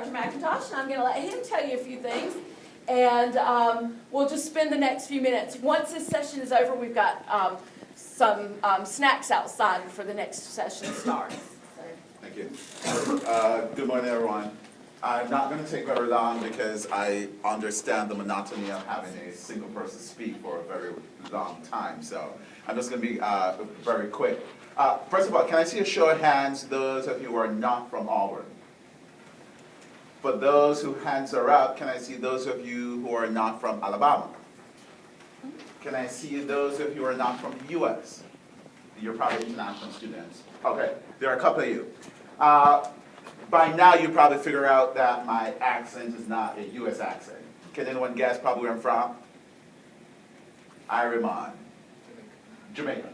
Dr. McIntosh, and I'm going to let him tell you a few things. And we'll just spend the next few minutes. Once this session is over, we've got some snacks outside before the next session starts. Thank you. Good morning, everyone. I'm not going to take very long because I understand the monotony of having a single person speak for a very long time. So I'm just going to be very quick. First of all, can I see a show of hands, those of you who are not from Auburn? For those whose hands are up, can I see those of you who are not from Alabama? Can I see those of you who are not from the U.S.? You're probably international students. Okay, there are a couple of you. By now, you probably figure out that my accent is not a U.S. accent. Can anyone guess probably where I'm from? Ireland. Jamaica.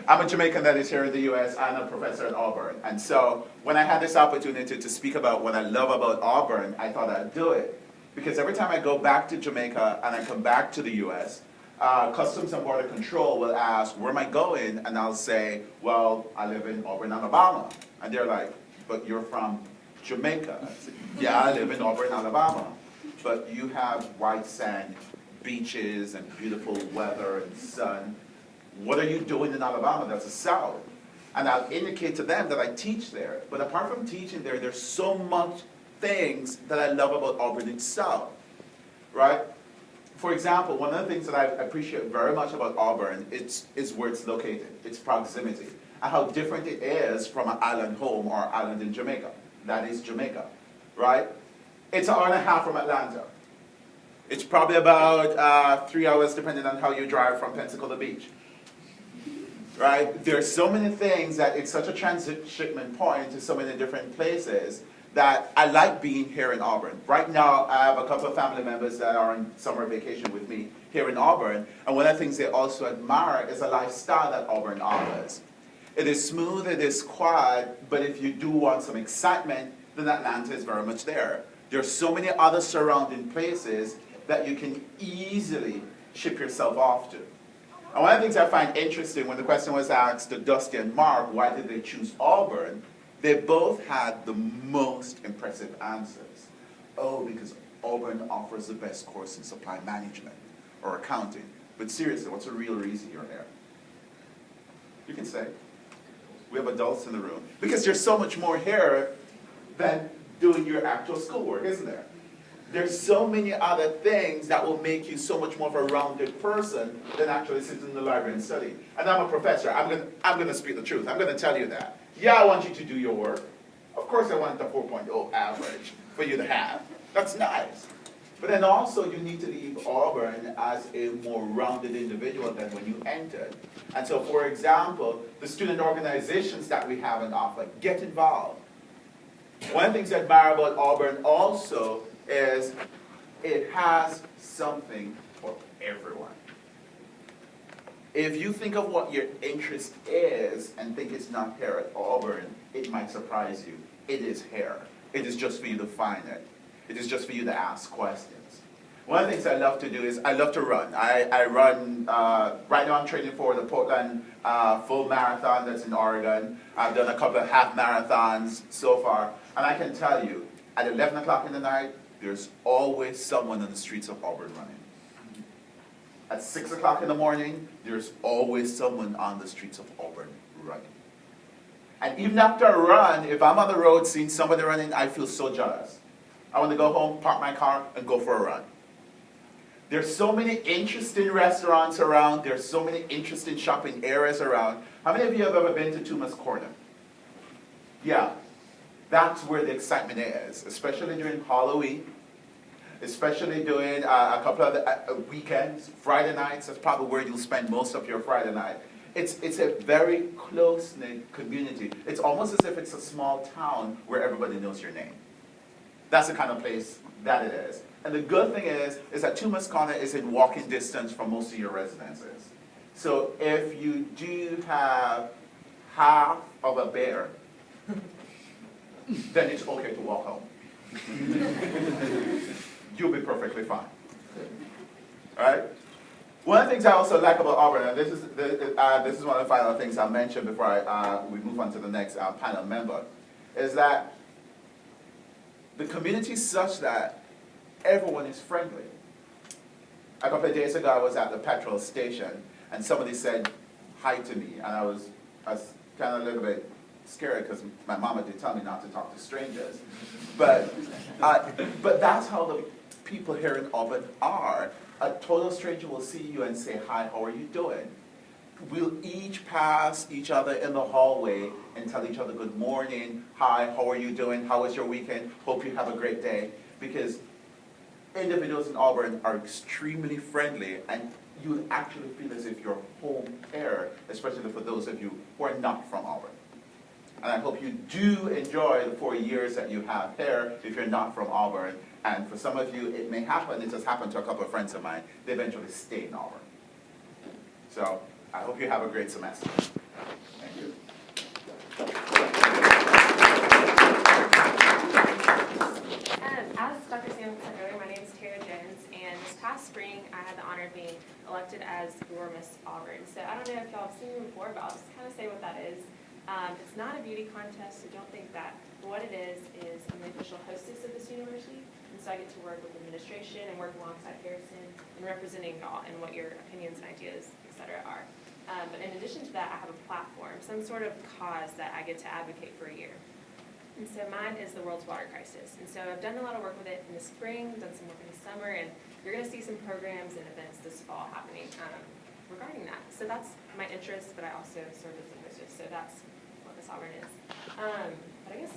I'm a Jamaican that is here in the U.S. I'm a professor at Auburn. And so when I had this opportunity to speak about what I love about Auburn, I thought I'd do it. Because every time I go back to Jamaica and I come back to the U.S., Customs and Border Control will ask, where am I going? And I'll say, well, I live in Auburn, Alabama. And they're like, but you're from Jamaica. I said, yeah, I live in Auburn, Alabama. But you have white sand, beaches, and beautiful weather and sun. What are you doing in Alabama? That's the South. And I'll indicate to them that I teach there. But apart from teaching there, there's so much things that I love about Auburn itself, right? For example, one of the things that I appreciate very much about Auburn is where it's located, its proximity, and how different it is from an island home or island in Jamaica. That is Jamaica, right? It's an hour and a half from Atlanta. It's probably about 3 hours, depending on how you drive from Pensacola Beach. Right? There's so many things that it's such a transition point to so many different places that I like being here in Auburn. Right now, I have a couple of family members that are on summer vacation with me here in Auburn, and one of the things they also admire is the lifestyle that Auburn offers. It is smooth, it is quiet, but if you do want some excitement, then Atlanta is very much there. There's so many other surrounding places that you can easily ship yourself off to. And one of the things I find interesting when the question was asked to Dusty and Mark, why did they choose Auburn? They both had the most impressive answers. Oh, because Auburn offers the best course in supply management or accounting. But seriously, what's the real reason you're here? You can say. We have adults in the room. Because there's so much more here than doing your actual schoolwork, isn't there? There's so many other things that will make you so much more of a rounded person than actually sitting in the library and studying. And I'm a professor. I'm going to speak the truth. I'm going to tell you that. Yeah, I want you to do your work. Of course I want the 4.0 average for you to have. That's nice. But then also you need to leave Auburn as a more rounded individual than when you entered. And so, for example, the student organizations that we have on offer, get involved. One of the things I admire about Auburn also is it has something for everyone. If you think of what your interest is and think it's not here at Auburn, it might surprise you. It is here. It is just for you to find it. It is just for you to ask questions. One of the things I love to do is I love to run. I run, right now I'm training for the Portland full marathon that's in Oregon. I've done a couple of half marathons so far. And I can tell you, at 11 o'clock in the night, there's always someone on the streets of Auburn running. At 6 o'clock in the morning, there's always someone on the streets of Auburn running. And even after a run, if I'm on the road seeing somebody running, I feel so jealous. I want to go home, park my car, and go for a run. There's so many interesting restaurants around. There's so many interesting shopping areas around. How many of you have ever been to Toomas Corner? Yeah. That's where the excitement is, especially during Halloween, especially during a couple of the weekends, Friday nights. That's probably where you'll spend most of your Friday night. It's a very close-knit community. It's almost as if it's a small town where everybody knows your name. That's the kind of place that it is. And the good thing is that Toomas Corner is in walking distance from most of your residences. So if you do have half of a bear, then it's okay to walk home. You'll be perfectly fine. All right? One of the things I also like about Auburn, and this is one of the final things I'll mention before we move on to the next panel member, is that the community is such that everyone is friendly. A couple of days ago, I was at the petrol station, and somebody said hi to me, and I was kind of a little bit scared because my mama did tell me not to talk to strangers. But that's how the people here in Auburn are. A total stranger will see you and say, hi, how are you doing? We'll each pass each other in the hallway and tell each other good morning, hi, how are you doing? How was your weekend? Hope you have a great day. Because individuals in Auburn are extremely friendly, and you actually feel as if you're home here, especially for those of you who are not from Auburn. And I hope you do enjoy the 4 years that you have here if you're not from Auburn. And for some of you, it may happen, it has happened to a couple of friends of mine, they eventually stay in Auburn. So I hope you have a great semester. Thank you. As Dr. Sam said earlier, my name is Tara Jones, and this past spring I had the honor of being elected as your Miss Auburn. So I don't know if y'all have seen me before, but I'll just kind of say what that is. It's not a beauty contest, so don't think that. But what it is I'm the official hostess of this university, and so I get to work with administration and work alongside Harrison in representing y'all and what your opinions and ideas, etc. are. But in addition to that, I have a platform, some sort of cause that I get to advocate for a year. And so mine is the world's water crisis. And so I've done a lot of work with it in the spring, done some work in the summer, and you're going to see some programs and events this fall happening regarding that. So that's my interest, but I also serve as the hostess. So that's what Miss Auburn is. But I guess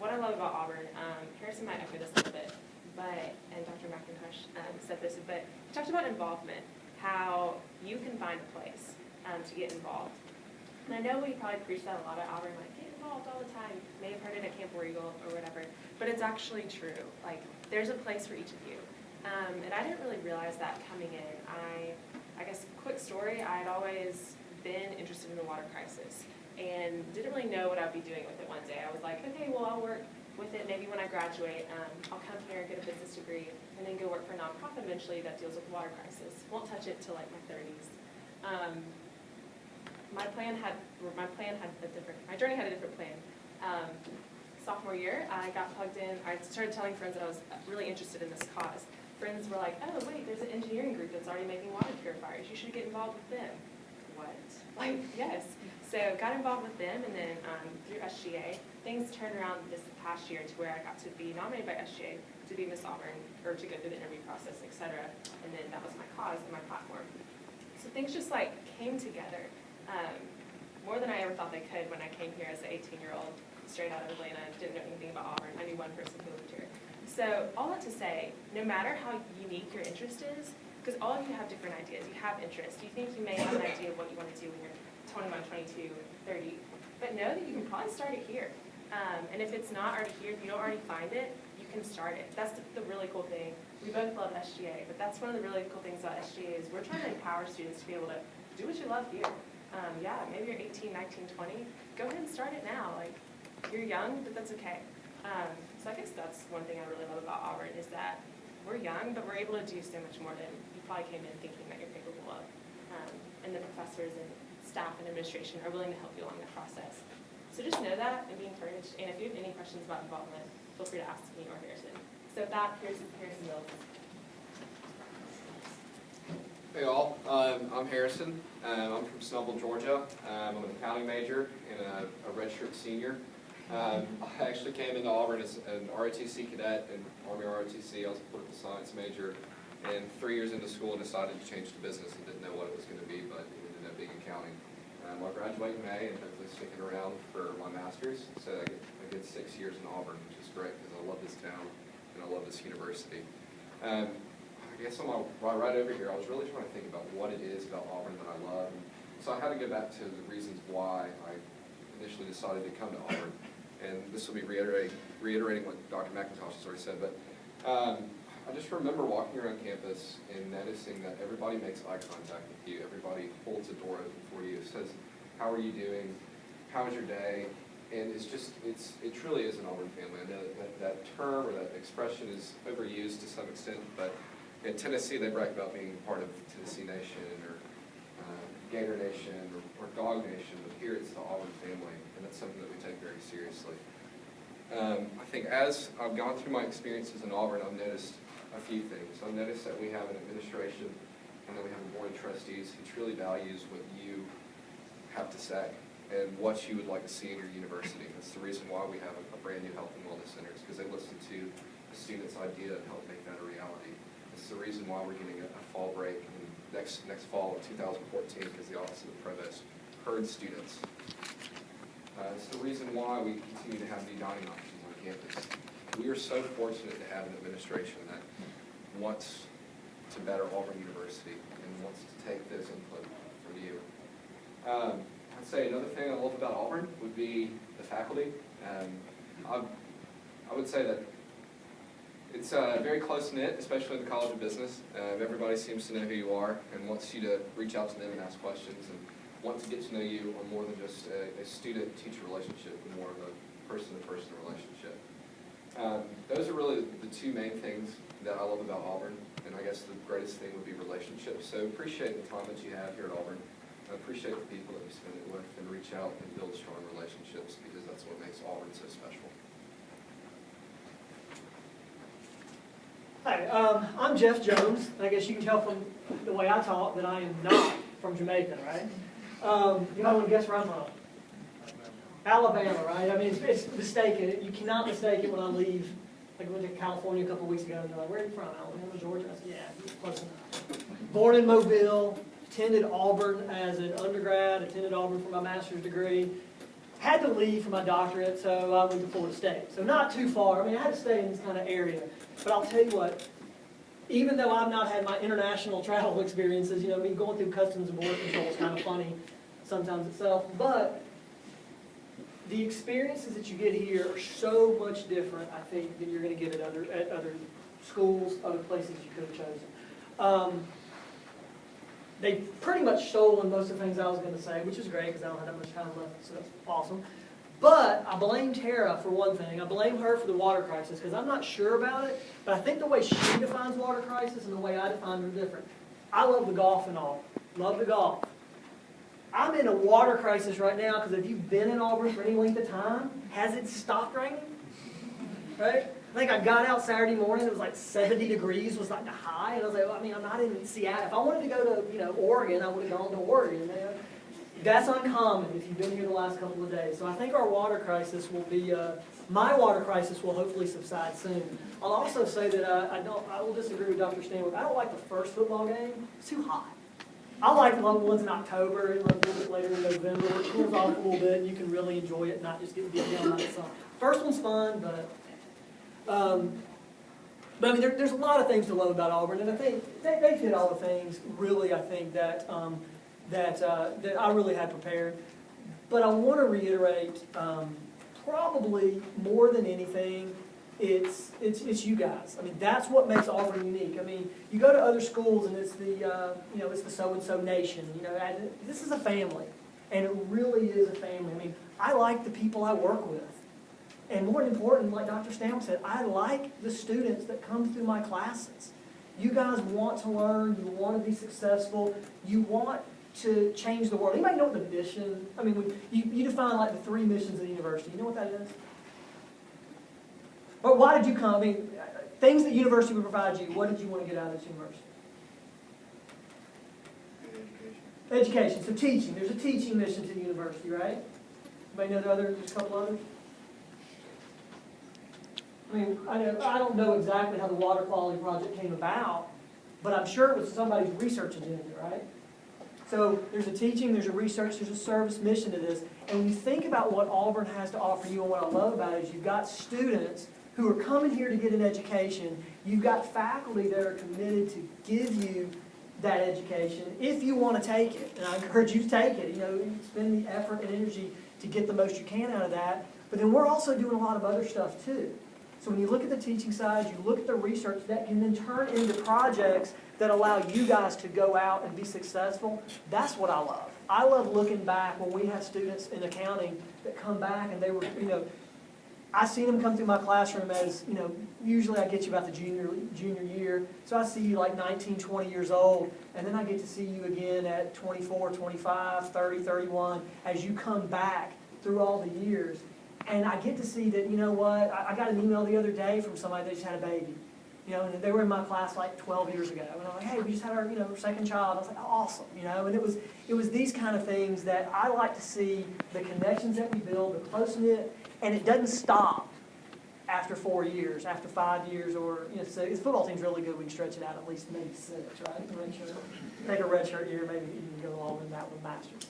what I love about Auburn, Harrison might echo this a little bit, and Dr. McIntosh said this, but we talked about involvement, how you can find a place to get involved. And I know we probably preach that a lot at Auburn, like, get involved all the time. You may have heard it at Camp War Eagle or whatever, but it's actually true. Like, there's a place for each of you. And I didn't really realize that coming in. I guess, quick story, I had always been interested in the water crisis and didn't really know what I'd be doing with it one day. I was like, okay, well, I'll work with it maybe when I graduate. I'll come here and get a business degree and then go work for a nonprofit eventually that deals with the water crisis. Won't touch it till like my 30s. My journey had a different plan. Sophomore year, I got plugged in. I started telling friends that I was really interested in this cause. Friends were like, oh, wait, there's an engineering group that's already making water purifiers. You should get involved with them. What? Like, yes. So got involved with them, and then through SGA, things turned around this past year to where I got to be nominated by SGA to be Miss Auburn, or to go through the interview process, etc. And then that was my cause and my platform. So things just like came together. More than I ever thought they could when I came here as an 18-year-old, straight out of Atlanta, didn't know anything about Auburn. I knew one person who lived here. So all that to say, no matter how unique your interest is, because all of you have different ideas, you have interests. You think you may have an idea of what you want to do when you're 21, 22, 30, but know that you can probably start it here. And if it's not already here, if you don't already find it, you can start it. That's the really cool thing. We both love SGA, but that's one of the really cool things about SGA is we're trying to empower students to be able to do what you love here. Yeah, maybe you're 18, 19, 20. Go ahead and start it now. Like, you're young, but that's okay. So I guess that's one thing I really love about Auburn is that we're young, but we're able to do so much more than you probably came in thinking that you're capable of. And the professors and staff and administration are willing to help you along that process. So just know that and be encouraged. And if you have any questions about involvement, feel free to ask me or Harrison. So with that, here's Harrison Mills. Hey all, I'm Harrison. I'm from Snellville, Georgia. I'm an accounting major and a redshirt senior. I actually came into Auburn as an ROTC cadet in Army ROTC. I was a political science major, and 3 years into school I decided to change to business and didn't know what it was going to be, but it ended up being accounting. I'll graduate in May and hopefully sticking around for my master's. So I get 6 years in Auburn, which is great because I love this town and I love this university. I guess on my right over here, I was really trying to think about what it is about Auburn that I love. And so I had to go back to the reasons why I initially decided to come to Auburn. And this will be reiterating what Dr. McIntosh has already said. But I just remember walking around campus and noticing that everybody makes eye contact with you. Everybody holds the door open for you, says, how are you doing? How was your day? And it truly is an Auburn family. I know that term or that expression is overused to some extent, but in Tennessee, they brag about being part of Tennessee Nation or Gator Nation or Dog Nation, but here it's the Auburn family, and that's something that we take very seriously. I think as I've gone through my experiences in Auburn, I've noticed a few things. I've noticed that we have an administration and that we have a board of trustees who truly values what you have to say and what you would like to see in your university. That's the reason why we have a brand new health and wellness center, is because they listen to the students' idea and help make that a reality. It's the reason why we're getting a fall break in next fall of 2014, because the Office of the Provost heard students. It's the reason why we continue to have new dining options on campus. We are so fortunate to have an administration that wants to better Auburn University and wants to take this input from you. I'd say another thing I love about Auburn would be the faculty. I would say that it's very close-knit, especially in the College of Business. Everybody seems to know who you are and wants you to reach out to them and ask questions and want to get to know you on more than just a student-teacher relationship, but more of a person-to-person relationship. Those are really the two main things that I love about Auburn, and I guess the greatest thing would be relationships. So appreciate the time that you have here at Auburn. I appreciate the people that you spend it with, and reach out and build strong relationships, because that's what makes Auburn so special. Hi, I'm Jeff Jones. I guess you can tell from the way I talk that I am not from Jamaica, right? You might want to guess where I'm from. Alabama, right? I mean, it's mistaken. You cannot mistake it when I leave. Like, I went to California a couple of weeks ago, and they're like, where are you from? Alabama, Georgia? I said, yeah, close enough. Born in Mobile, attended Auburn as an undergrad, attended Auburn for my master's degree. Had to leave for my doctorate, so I went to Florida State. So not too far. I mean, I had to stay in this kind of area. But I'll tell you what, even though I've not had my international travel experiences, you know, me going through Customs and Border Control is kind of funny sometimes itself, but the experiences that you get here are so much different, I think, than you're going to get at other schools, other places you could have chosen. They pretty much stolen most of the things I was going to say, which is great because I don't have that much time left, so that's awesome. But I blame Tara for one thing. I blame her for the water crisis because I'm not sure about it, but I think the way she defines water crisis and the way I define it are different. I love the golf and all. Love the golf. I'm in a water crisis right now because if you've been in Auburn for any length of time, has it stopped raining? Right? I think I got out Saturday morning, it was like 70 degrees was like the high, and I was like, well, I mean, I'm not in Seattle. If I wanted to go to, you know, Oregon, I would have gone to Oregon. Man. That's uncommon if you've been here the last couple of days. So I think our water crisis will be, my water crisis will hopefully subside soon. I'll also say that I will disagree with Dr. Stanwick. I don't like the first football game. It's too hot. I like the ones in October and a little bit later in November, where it cools off a little bit and you can really enjoy it, not just get beat down by the sun. First one's fun, but I mean, there's a lot of things to love about Auburn, and I think they've hit all the things, really, I think, that I really had prepared. But I want to reiterate, probably more than anything, it's you guys. I mean, that's what makes Auburn unique. I mean, you go to other schools and it's the it's the so-and-so nation. You know, and this is a family, and it really is a family. I mean, I like the people I work with. And more important, like Dr. Stanwick said, I like the students that come through my classes. You guys want to learn, you want to be successful, you want to change the world. Anybody know what the mission, I mean, you define like the 3 missions of the university. You know what that is? Or why did you come? I mean, things that university would provide you, what did you want to get out of this university? Education. So teaching. There's a teaching mission to the university, right? Anybody know there's a couple others? I mean, I don't know exactly how the water quality project came about, but I'm sure it was somebody's research agenda, right? So there's a teaching, there's a research, there's a service mission to this. And when you think about what Auburn has to offer you, and what I love about it is you've got students who are coming here to get an education. You've got faculty that are committed to give you that education if you want to take it. And I encourage you to take it. You know, you spend the effort and energy to get the most you can out of that. But then we're also doing a lot of other stuff too. So when you look at the teaching side, you look at the research, that can then turn into projects that allow you guys to go out and be successful. That's what I love. I love looking back when we have students in accounting that come back and they were, you know, I've seen them come through my classroom as, you know, usually I get you about the junior year. So I see you like 19, 20 years old, and then I get to see you again at 24, 25, 30, 31 as you come back through all the years. And I get to see that, you know what, I got an email the other day from somebody that just had a baby. You know, and they were in my class like 12 years ago. And I'm like, hey, we just had our, you know, second child. I was like, awesome, you know. And it was these kind of things that I like to see, the connections that we build, the close-knit, and it doesn't stop after 4 years, after 5 years, or, you know, so the football team's really good. We can stretch it out at least maybe 6, right? Take a red shirt year, maybe even go along with that with Masters.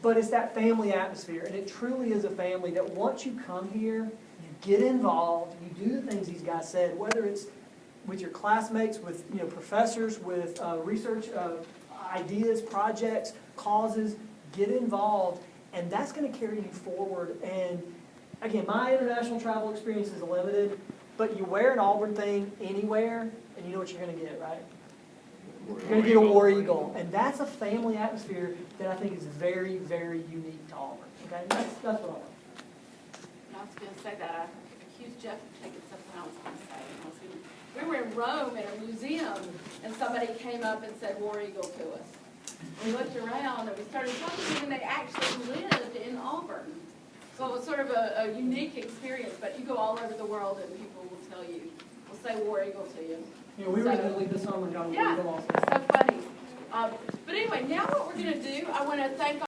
But it's that family atmosphere, and it truly is a family that once you come here, you get involved, you do the things these guys said, whether it's with your classmates, with, you know, professors, with research ideas, projects, causes, get involved, and that's going to carry you forward. And again, my international travel experience is limited, but you wear an Auburn thing anywhere, and you know what you're going to get, right? You're going to get a War Eagle, and that's a family atmosphere that I think is very, very unique to Auburn. Okay, that's what I want. I was going to say that. I accused Jeff of taking something I was going to say. We were in Rome at a museum, and somebody came up and said War Eagle to us. We looked around, and we started talking to them, and they actually lived in Auburn. So it was sort of a unique experience, but you go all over the world, and people will tell you, will say War Eagle to you. You know, we were in Italy this summer and got a War Yeah, Eagle also. it's so funny. But anyway, now what we're going to do, I want to thank